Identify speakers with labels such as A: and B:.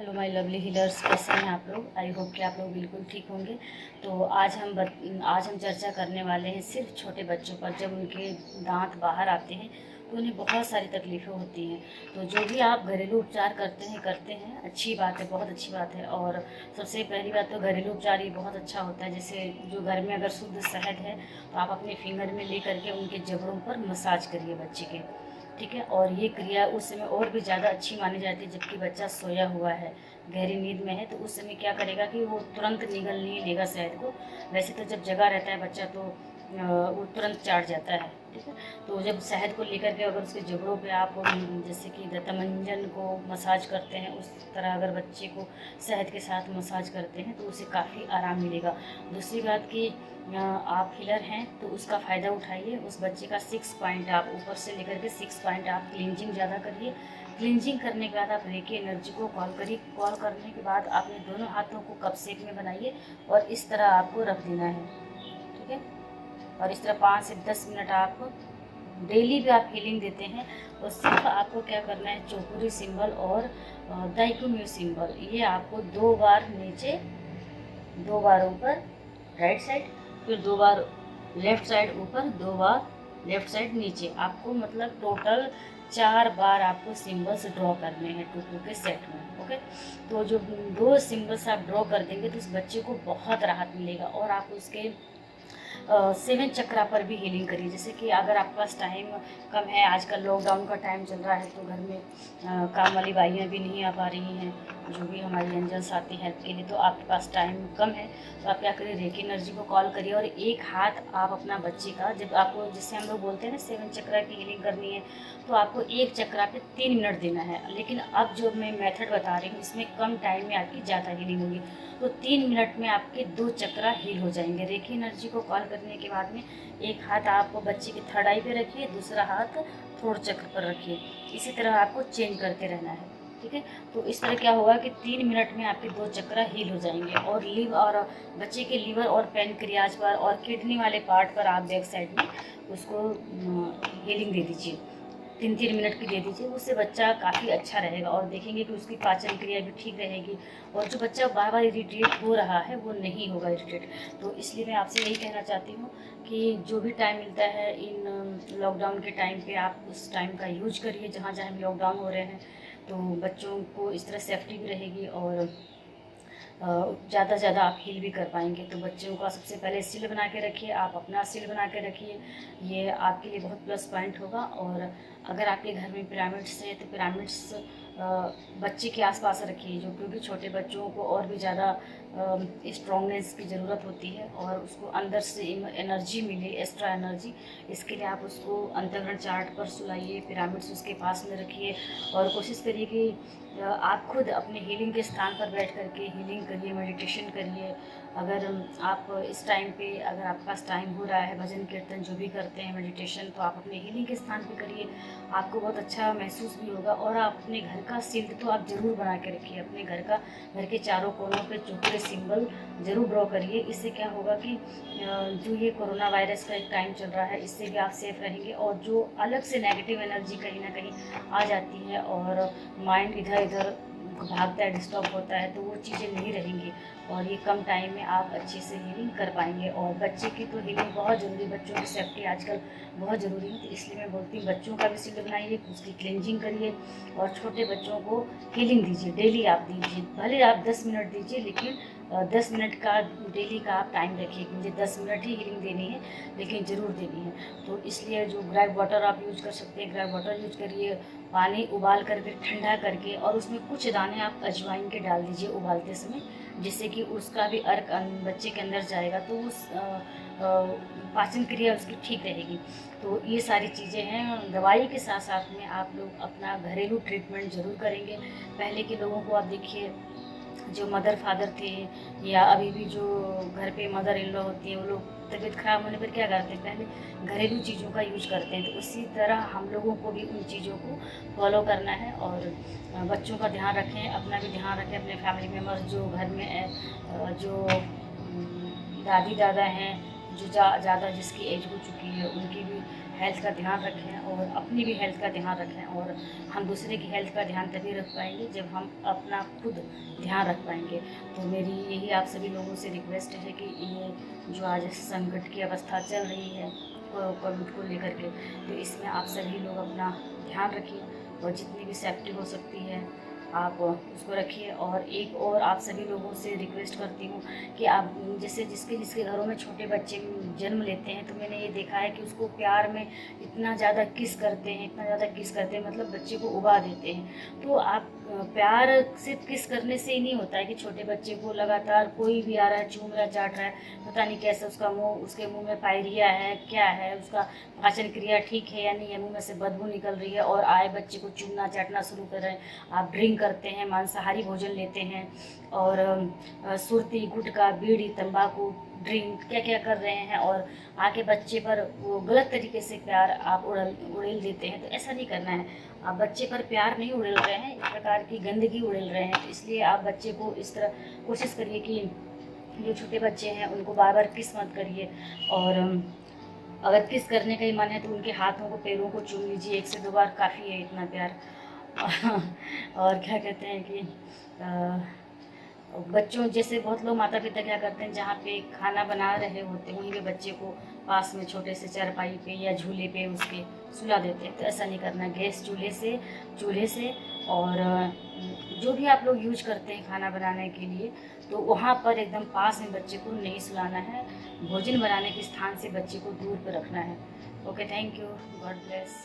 A: Hello my lovely healers, कैसे हैं आप लोग। आई होप कि आप लोग बिल्कुल ठीक होंगे। तो आज हम चर्चा करने वाले हैं सिर्फ छोटे बच्चों पर। जब उनके दांत बाहर आते हैं तो उन्हें बहुत सारी तकलीफ़ें होती हैं। तो जो भी आप घरेलू उपचार करते हैं अच्छी बात है, बहुत अच्छी बात है। और सबसे पहली बात तो घरेलू उपचार ये बहुत अच्छा होता है। जैसे जो घर में अगर शुद्ध शहद है तो आप अपने फिंगर में ले करके उनके जबड़ों पर मसाज करिए बच्चे के, ठीक है। और ये क्रिया उस समय और भी ज़्यादा अच्छी मानी जाती है जबकि बच्चा सोया हुआ है, गहरी नींद में है। तो उस समय क्या करेगा कि वो तुरंत निगल नहीं लेगा शहद को। वैसे तो जब जगा रहता है बच्चा तो वो तुरंत चाट जाता है, ठीक है। तो जब शहद को लेकर के अगर उसके जबड़ों पे आप जैसे कि दंतमंजन को मसाज करते हैं उस तरह अगर बच्चे को शहद के साथ मसाज करते हैं तो उसे काफ़ी आराम मिलेगा। दूसरी बात कि आप हीलर हैं तो उसका फ़ायदा उठाइए। उस बच्चे का 6 पॉइंट आप ऊपर से लेकर के 6 पॉइंट आप क्लींजिंग ज़्यादा करिए। क्लींजिंग करने के बाद आप रेकी एनर्जी को कॉल करिए। कॉल करने के बाद आपने दोनों हाथों को कप शेप में बनाइए और इस तरह आपको रख देना है, ठीक है। और इस तरह 5 से 10 मिनट आप डेली भी आप हीलिंग देते हैं। और सिर्फ आपको क्या करना है, चौपुरी सिंबल और दाइकुम्यू सिंबल, ये आपको 2 बार नीचे 2 बार ऊपर राइट साइड, फिर 2 बार लेफ्ट साइड ऊपर, 2 बार लेफ्ट साइड नीचे, आपको मतलब टोटल 4 बार आपको सिंबल्स ड्रॉ करने हैं 2-2 के सेट में, ओके। तो जो 2 सिंबल्स आप ड्रॉ कर देंगे तो उस बच्चे को बहुत राहत मिलेगा। और आप उसके 7 चक्रा पर भी हीलिंग करिए। जैसे कि अगर आपके पास टाइम कम है, आजकल लॉकडाउन का टाइम चल रहा है तो घर में काम वाली बाइयाँ भी नहीं आ पा रही हैं, जो भी हमारी एंजल्स आती हैं हेल्प के लिए, तो आपके पास टाइम कम है तो आप क्या करिए, रेकी एनर्जी को कॉल करिए और एक हाथ आप अपना बच्चे का, जब आपको जिससे हम लोग बोलते हैं ना 7 चक्रा की हीलिंग करनी है तो आपको एक चक्रा पे 3 मिनट देना है। लेकिन अब जो मैं मेथड बता रही हूँ इसमें कम टाइम में आपकी ज़्यादा हीलिंग होगी। तो 3 मिनट में आपके 2 चक्रा हील हो जाएंगे। रेकी एनर्जी को कॉल करने के बाद में एक हाथ आप बच्चे की थर्ड आई पे रखिए, दूसरा हाथ थ्रोट चक्र पर रखिए। इसी तरह आपको चेंज करते रहना है, ठीक है। तो इस तरह क्या होगा कि 3 मिनट में आपके 2 चक्रा हील हो जाएंगे। और बच्चे के लीवर और पैनक्रियाज पर और किडनी वाले पार्ट पर आप बैक साइड में उसको हीलिंग दे दीजिए, 3-3 मिनट की दे दीजिए। उससे बच्चा काफ़ी अच्छा रहेगा और देखेंगे कि उसकी पाचन क्रिया भी ठीक रहेगी। और जो बच्चा बार बार इरिटेट हो रहा है वो नहीं होगा इरिटेट। तो इसलिए मैं आपसे यही कहना चाहती हूँ कि जो भी टाइम मिलता है इन लॉकडाउन के टाइम पे आप उस टाइम का यूज करिए। जहाँ जहाँ लॉकडाउन हो रहे हैं तो बच्चों को इस तरह सेफ्टी भी रहेगी और ज़्यादा से ज़्यादा आप हील भी कर पाएंगे। तो बच्चों का सबसे पहले सील बना के रखिए, आप अपना सील बना के रखिए, ये आपके लिए बहुत प्लस पॉइंट होगा। और अगर आपके घर में पिरामिड्स है तो पिरामिड्स बच्चे के आसपास रखिए, जो क्योंकि छोटे बच्चों को और भी ज़्यादा स्ट्रॉन्गनेस की ज़रूरत होती है और उसको अंदर से एनर्जी मिले, एक्स्ट्रा एनर्जी। इसके लिए आप उसको अंतर्ग्रहण चार्ट पर सुलाइए, पिरामिड्स उसके पास में रखिए और कोशिश करिए कि आप खुद अपने हीलिंग के स्थान पर बैठ करके हीलिंग करिए, मेडिटेशन करिए। अगर आप इस टाइम पे अगर आपके पास टाइम हो रहा है, भजन कीर्तन जो भी करते हैं, मेडिटेशन, तो आप अपने हीलिंग के स्थान पे करिए, आपको बहुत अच्छा महसूस भी होगा। और आप अपने घर का शील्ड तो आप ज़रूर बना के रखिए, अपने घर के चारों कोनों पे चौकोर सिंबल ज़रूर ड्रॉ करिए। इससे क्या होगा कि जो ये कोरोना वायरस का एक टाइम चल रहा है इससे भी आप सेफ रहेंगे। और जो अलग से नेगेटिव एनर्जी कहीं ना कहीं आ जाती है और माइंड इधर इधर भागता है, डिस्टर्ब होता है, तो वो चीज़ें नहीं रहेंगी और ये कम टाइम में आप अच्छे से हीलिंग कर पाएंगे। और बच्चे की तो हीलिंग बहुत ज़रूरी है, बच्चों की सेफ्टी आजकल बहुत ज़रूरी है। तो इसलिए मैं बोलती हूँ बच्चों का भी शील्ड बनाइए, उसकी क्लेंजिंग करिए और छोटे बच्चों को हीलिंग दीजिए, डेली आप दीजिए। भले आप 10 मिनट दीजिए लेकिन 10 मिनट का डेली का आप टाइम रखिए कि मुझे 10 मिनट ही हीलिंग देनी है, लेकिन ज़रूर देनी है। तो इसलिए जो ग्रेप वाटर आप यूज कर सकते हैं, ग्रेप वाटर यूज करिए, पानी उबाल कर फिर ठंडा करके और उसमें कुछ दाने आप अजवाइन के डाल दीजिए उबालते समय, जिससे कि उसका भी अर्क बच्चे के अंदर जाएगा तो उस पाचन क्रिया उसकी ठीक रहेगी। तो ये सारी चीज़ें हैं। दवाई के साथ साथ में आप लोग अपना घरेलू ट्रीटमेंट ज़रूर करेंगे। पहले के लोगों को आप देखिए, जो मदर फादर थे या अभी भी जो घर पे मदर इन लॉ होती है, वो लोग तबीयत खराब होने पर क्या करते हैं, पहले घरेलू चीज़ों का यूज करते हैं। तो उसी तरह हम लोगों को भी उन चीज़ों को फॉलो करना है और बच्चों का ध्यान रखें, अपना भी ध्यान रखें, अपने फैमिली मेम्बर्स जो घर में जो दादी दादा हैं जो ज़्यादा जिसकी एज हो चुकी है उनकी भी हेल्थ का ध्यान रखें और अपनी भी हेल्थ का ध्यान रखें। और हम दूसरे की हेल्थ का ध्यान तभी रख पाएंगे जब हम अपना खुद ध्यान रख पाएंगे। तो मेरी यही आप सभी लोगों से रिक्वेस्ट है कि ये जो आज संकट की अवस्था चल रही है कोविड को लेकर के, तो इसमें आप सभी लोग अपना ध्यान रखिए और जितनी भी सेफ्टी हो सकती है आप उसको रखिए। और एक और आप सभी लोगों से रिक्वेस्ट करती हूँ कि आप जैसे जिसके जिसके घरों में छोटे बच्चे जन्म लेते हैं, तो मैंने ये देखा है कि उसको प्यार में इतना ज़्यादा किस करते हैं, इतना ज़्यादा किस करते हैं, मतलब बच्चे को उबा देते हैं। तो आप प्यार सिर्फ किस करने से ही नहीं होता है कि छोटे बच्चे को लगातार कोई भी आ रहा है, चूम रहा है, चाट रहा है, पता नहीं कैसे उसका मुंह, उसके मुंह में पायरिया है, क्या है, उसका पाचन क्रिया ठीक है या नहीं है, मुंह में से बदबू निकल रही है और आए बच्चे को चूमना चाटना शुरू कर रहे हैं। आप ड्रिंक करते हैं, मांसाहारी भोजन लेते हैं और सुरती, गुटखा, बीड़ी, तंबाकू, ड्रिंक क्या क्या कर रहे हैं और आके बच्चे पर वो गलत तरीके से प्यार आप उड़ेल देते हैं। तो ऐसा नहीं करना है। आप बच्चे पर प्यार नहीं उड़ेल रहे हैं, एक प्रकार की गंदगी उड़ेल रहे हैं। इसलिए आप बच्चे को इस तरह कोशिश करिए कि जो छोटे बच्चे हैं उनको बार बार किस मत करिए। और अगर किस करने का ही मन है तो उनके हाथों को, पैरों को चूम लीजिए 1 से 2 बार, काफ़ी है इतना प्यार। और क्या कहते हैं कि बच्चों जैसे बहुत लोग माता पिता क्या करते हैं, जहाँ पे खाना बना रहे होते हैं वहीं पे बच्चे को पास में छोटे से चारपाई पे या झूले पे उसके सुला देते हैं। तो ऐसा नहीं करना। गैस चूल्हे से और जो भी आप लोग यूज करते हैं खाना बनाने के लिए, तो वहाँ पर एकदम पास में बच्चे को नहीं सुलाना है। भोजन बनाने के स्थान से बच्चे को दूर पर रखना है। Okay, thank you, God bless.